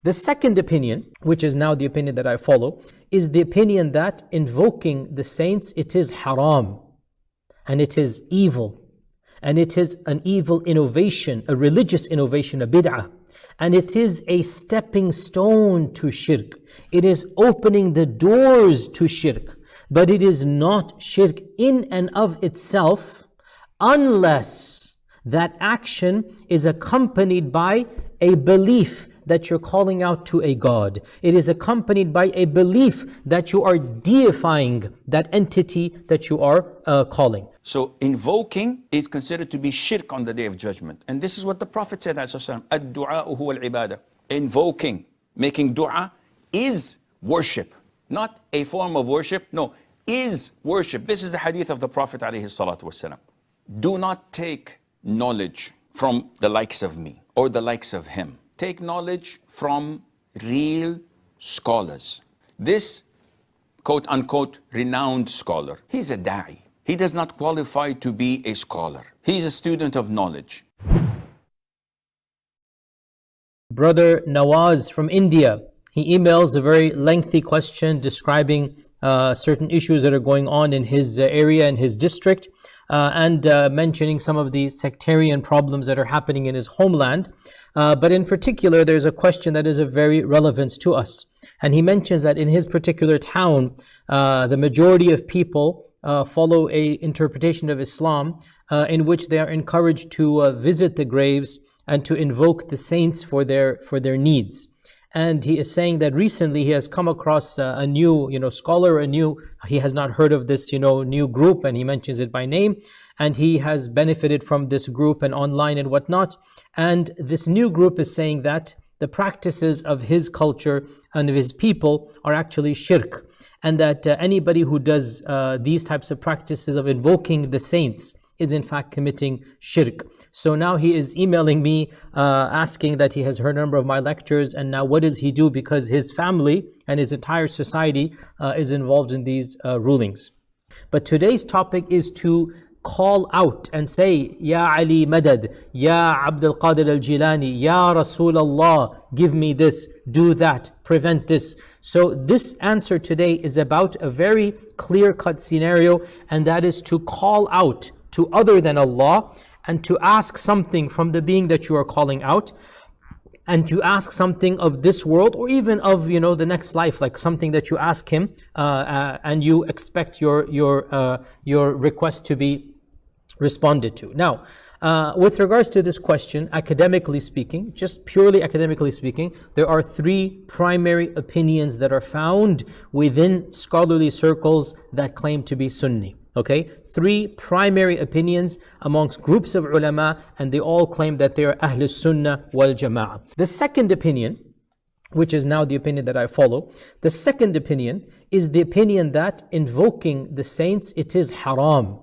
The second opinion, which is now the opinion that I follow, is the opinion that invoking the saints, it is haram, and it is evil, and it is an evil innovation, a religious innovation, a bid'ah, and it is a stepping stone to shirk. It is opening the doors to shirk, but it is not shirk in and of itself, unless that action is accompanied by a belief that you're calling out to a God. It is accompanied by a belief that you are deifying that entity that you are calling. So invoking is considered to be shirk on the Day of Judgment. And this is what the Prophet said, ad-du'a'u huwa al-ibadah. Invoking, making dua is worship. Not a form of worship, no, is worship. This is the hadith of the Prophet ﷺ. Do not take knowledge from the likes of me or the likes of him. Take knowledge from real scholars. This quote unquote renowned scholar, he's a da'i. He does not qualify to be a scholar. He's a student of knowledge. Brother Nawaz from India, he emails a very lengthy question describing certain issues that are going on in his area, in his district, and mentioning some of the sectarian problems that are happening in his homeland. But in particular, there's a question that is of very relevance to us. And he mentions that in his particular town, the majority of people follow a interpretation of Islam in which they are encouraged to visit the graves and to invoke the saints for their needs. And he is saying that recently he has come across a new, scholar, he has not heard of this, new group, and he mentions it by name. And he has benefited from this group and online and whatnot. And this new group is saying that the practices of his culture and of his people are actually shirk. And that anybody who does these types of practices of invoking the saints is in fact committing shirk. So now he is emailing me asking that he has heard a number of my lectures, and now what does he do, because his family and his entire society is involved in these rulings. But today's topic is to call out and say, Ya Ali Madad, Ya Abdul Qadir al-Jilani, Ya Rasulullah, give me this, do that, prevent this. So this answer today is about a very clear-cut scenario, and that is to call out to other than Allah and to ask something from the being that you are calling out, and to ask something of this world or even of the next life, like something that you ask him and you expect your request to be responded to. Now, with regards to this question, academically speaking, just purely academically speaking, there are three primary opinions that are found within scholarly circles that claim to be Sunni. Okay, three primary opinions amongst groups of ulama, and they all claim that they are Ahl Sunnah wal Jama'ah. The second opinion, which is now the opinion that I follow, the second opinion is the opinion that invoking the saints, it is haram,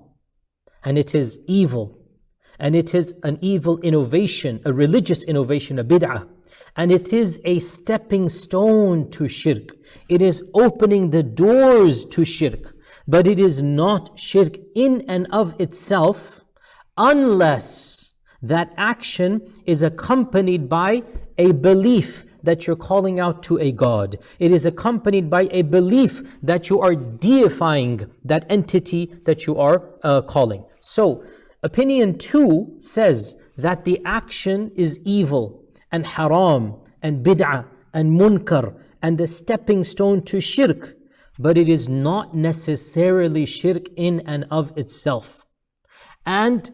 and it is evil, and it is an evil innovation, a religious innovation, a bid'ah, and it is a stepping stone to shirk. It is opening the doors to shirk. But it is not shirk in and of itself, unless that action is accompanied by a belief that you're calling out to a God. It is accompanied by a belief that you are deifying that entity that you are calling. So, opinion 2 says that the action is evil and haram and bid'ah and munkar and a stepping stone to shirk. But it is not necessarily shirk in and of itself. And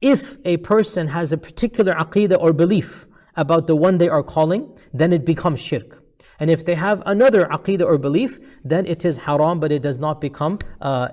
if a person has a particular aqeedah or belief about the one they are calling, then it becomes shirk. And if they have another aqeedah or belief, then it is haram, but it does not become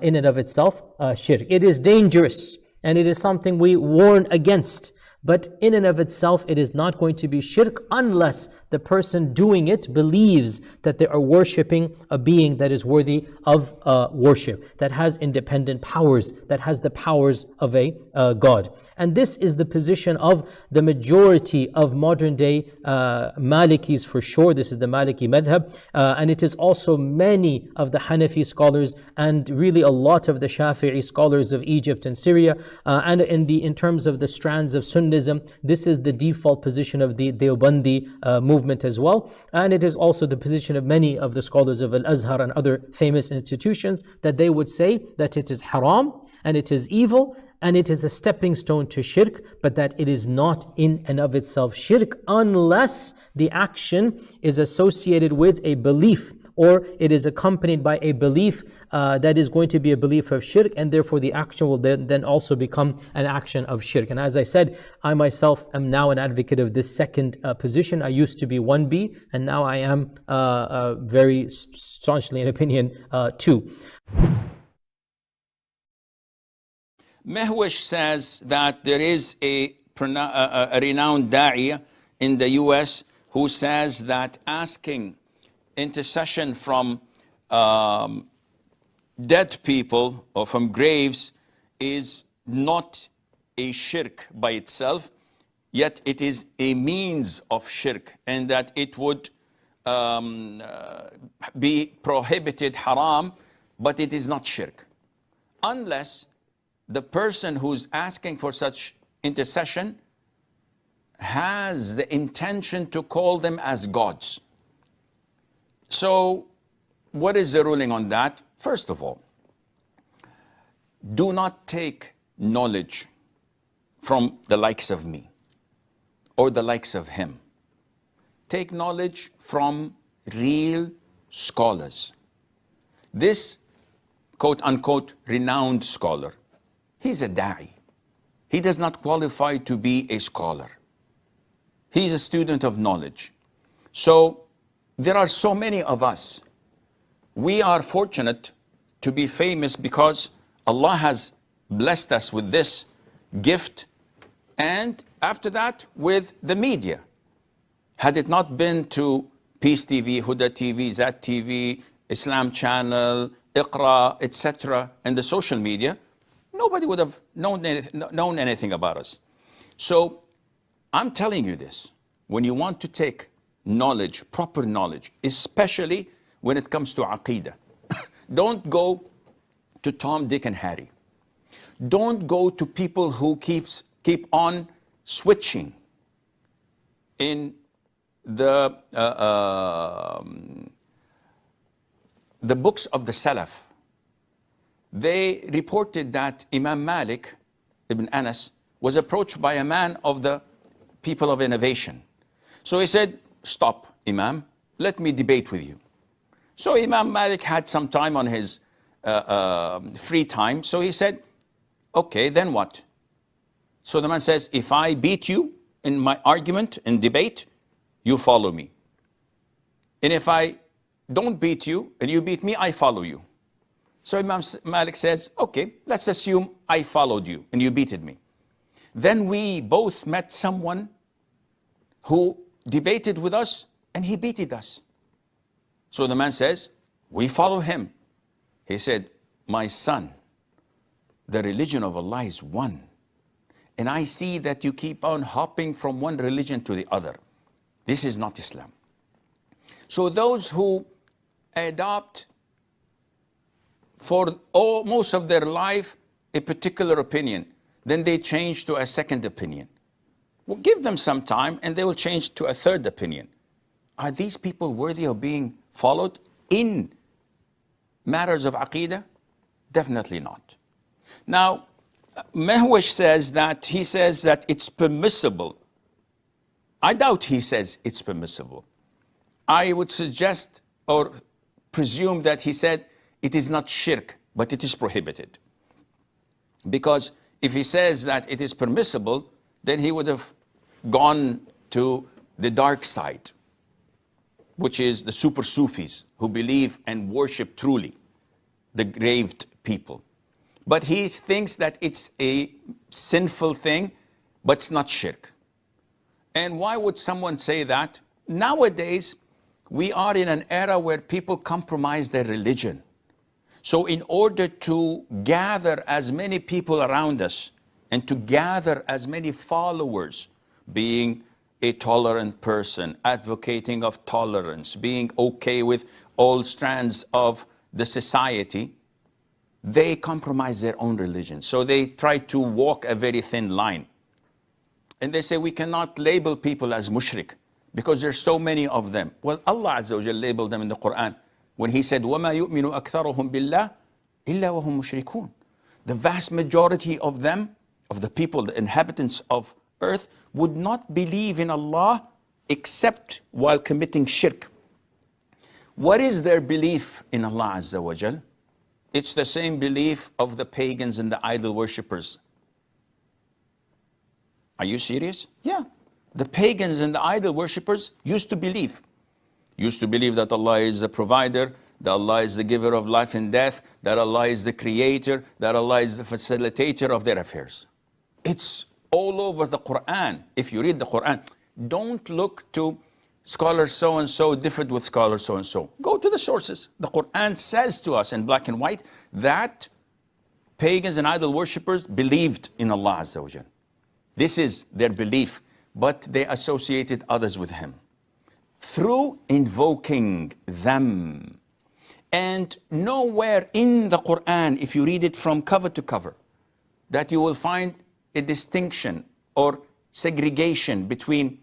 in and of itself shirk. It is dangerous, and it is something we warn against. But in and of itself, it is not going to be shirk unless the person doing it believes that they are worshipping a being that is worthy of worship, that has independent powers, that has the powers of a God. And this is the position of the majority of modern day Malikis for sure. This is the Maliki madhab. And it is also many of the Hanafi scholars and really a lot of the Shafi'i scholars of Egypt and Syria. And in terms of the strands of Sunni fundamentalism. This is the default position of the Deobandi movement as well. And it is also the position of many of the scholars of Al-Azhar and other famous institutions, that they would say that it is haram and it is evil and it is a stepping stone to shirk, but that it is not in and of itself shirk unless the action is associated with a belief, or it is accompanied by a belief that is going to be a belief of shirk, and therefore the action will then also become an action of shirk. And as I said, I myself am now an advocate of this second position. I used to be 1B, and now I am very staunchly in opinion 2. Mehwish says that there is a renowned da'i in the US who says that asking intercession from dead people or from graves is not a shirk by itself, yet it is a means of shirk, and that it would be prohibited, haram, but it is not shirk. Unless the person who's asking for such intercession has the intention to call them as gods. So what is the ruling on that? First of all, do not take knowledge from the likes of me or the likes of him. Take knowledge from real scholars. This quote unquote renowned scholar, he's a da'i. He does not qualify to be a scholar. He's a student of knowledge. So there are so many of us. We are fortunate to be famous because Allah has blessed us with this gift, and after that with the media. Had it not been to Peace TV, Huda TV, Zat TV, Islam Channel, Iqra, etc., and the social media, nobody would have known anything about us. So I'm telling you this, when you want to take knowledge, proper knowledge, especially when it comes to aqeedah, don't go to Tom, Dick, and Harry. Don't go to people who keep on switching in the books of the Salaf. They reported that Imam Malik ibn Anas was approached by a man of the people of innovation. So he said, stop, Imam, let me debate with you. So Imam Malik had some time on his free time. So he said, okay, then what? So the man says, if I beat you in my argument, in debate, you follow me. And if I don't beat you and you beat me, I follow you. So Imam Malik says, okay, let's assume I followed you and you beated me. Then we both met someone who debated with us and he beated us. So the man says, we follow him. He said, my son, the religion of Allah is one. And I see that you keep on hopping from one religion to the other. This is not Islam. So those who adopt for most of their life a particular opinion, then they change to a second opinion. Well, give them some time and they will change to a third opinion. Are these people worthy of being followed in matters of aqeedah? Definitely not. Now, Mehwish says that it's permissible. I doubt he says it's permissible. I would suggest or presume that he said it is not shirk, but it is prohibited. Because if he says that it is permissible, then he would have gone to the dark side, which is the super Sufis who believe and worship truly the graved people. But he thinks that it's a sinful thing, but it's not shirk. And why would someone say that? Nowadays, we are in an era where people compromise their religion. So in order to gather as many people around us and to gather as many followers, being a tolerant person, advocating of tolerance, being okay with all strands of the society, they compromise their own religion. So they try to walk a very thin line. And they say we cannot label people as mushrik because there's so many of them. Well, Allah Azza wa Jal labeled them in the Quran when He said, وَمَا يُؤْمِنُ أَكْثَرُهُم بِاللَّهِ إِلَّا وَهُم مُشْرِكُونَ. The vast majority of them, of the people, the inhabitants of earth, would not believe in Allah except while committing shirk. What is their belief in Allah Azza wa Jal? It's the same belief of the pagans and the idol worshippers. Are you serious? Yeah. The pagans and the idol worshippers used to believe that Allah is the provider, that Allah is the giver of life and death, that Allah is the creator, that Allah is the facilitator of their affairs. It's all over the Quran. If you read the Quran, don't look to scholar so-and-so differed with scholar so-and-so. Go to the sources. The Quran says to us in black and white that pagans and idol worshippers believed in Allah Azza wa Jal. This is their belief, but they associated others with Him through invoking them. And nowhere in the Quran, if you read it from cover to cover, that you will find a distinction or segregation between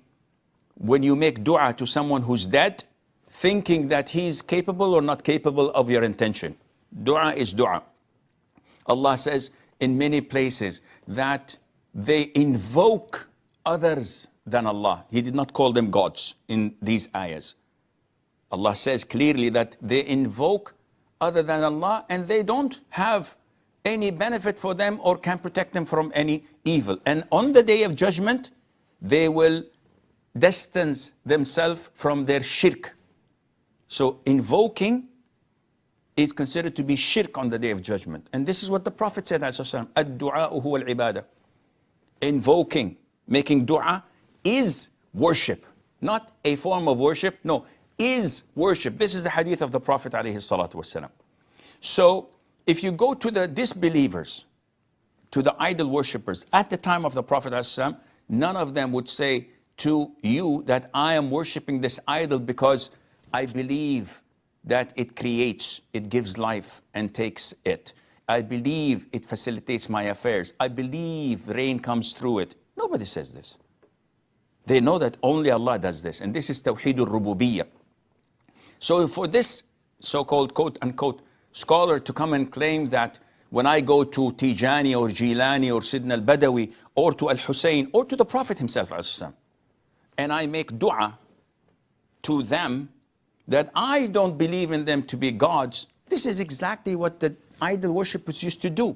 when you make dua to someone who's dead, thinking that he's capable or not capable of your intention. Dua is dua. Allah says in many places that they invoke others than Allah. He did not call them gods in these ayahs. Allah says clearly that they invoke other than Allah and they don't have any benefit for them or can protect them from any evil. And on the day of judgment, they will distance themselves from their shirk. So invoking is considered to be shirk on the day of judgment. And this is what the Prophet said, ad-du'a'u huwa al-ibadah. Invoking, making dua is worship, not a form of worship, no, is worship. This is the hadith of the Prophet alayhi salatu wasalam. So if you go to the disbelievers, to the idol worshippers, at the time of the Prophet alayhi salam, none of them would say to you that I am worshipping this idol because I believe that it creates, it gives life and takes it. I believe it facilitates my affairs. I believe rain comes through it. Nobody says this. They know that only Allah does this. And this is Tawheed al-Rububiyyah. So for this so-called quote unquote scholar to come and claim that when I go to Tijani or Jilani or Sidna al-Badawi or to Al-Hussein or to the Prophet himself, and I make dua to them, that I don't believe in them to be gods, this is exactly what the idol worshippers used to do.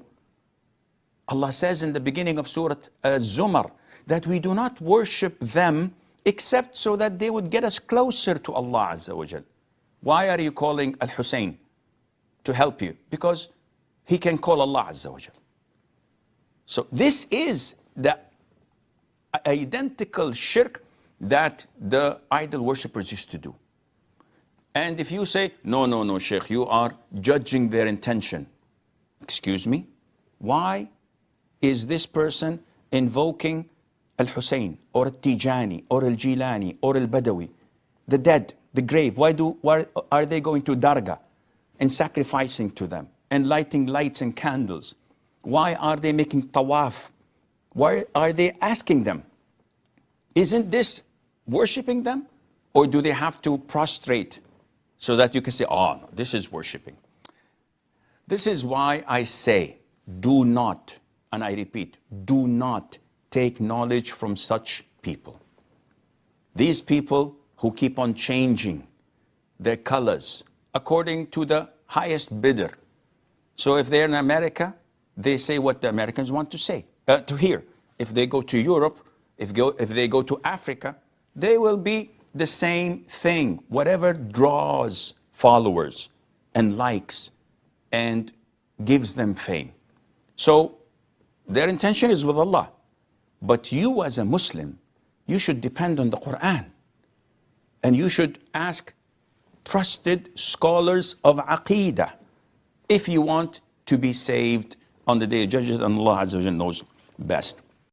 Allah says in the beginning of Surah Az-Zumar that we do not worship them except so that they would get us closer to Allah Azza wa Jal. Why are you calling Al-Hussein to help you? Because he can call Allah Azza wa Jal. So this is the identical shirk that the idol worshippers used to do. And if you say, no, Sheikh, you are judging their intention. Excuse me? Why is this person invoking Al-Hussein or Al-Tijani or Al-Jilani or Al-Badawi, the dead, the grave? Why are they going to Dargah and sacrificing to them and lighting lights and candles? Why are they making tawaf? Why are they asking them? Isn't this worshipping them? Or do they have to prostrate so that you can say, oh, no, this is worshipping? This is why I say, do not, and I repeat, do not take knowledge from such people. These people who keep on changing their colors according to the highest bidder. So if they're in America, they say what the Americans want to say, to hear. If they go to Europe, if they go to Africa, they will be the same thing. Whatever draws followers and likes and gives them fame. So their intention is with Allah. But you as a Muslim, you should depend on the Quran. And you should ask trusted scholars of Aqeedah if you want to be saved on the day of judgment, and Allah Azza wa Jalla knows best.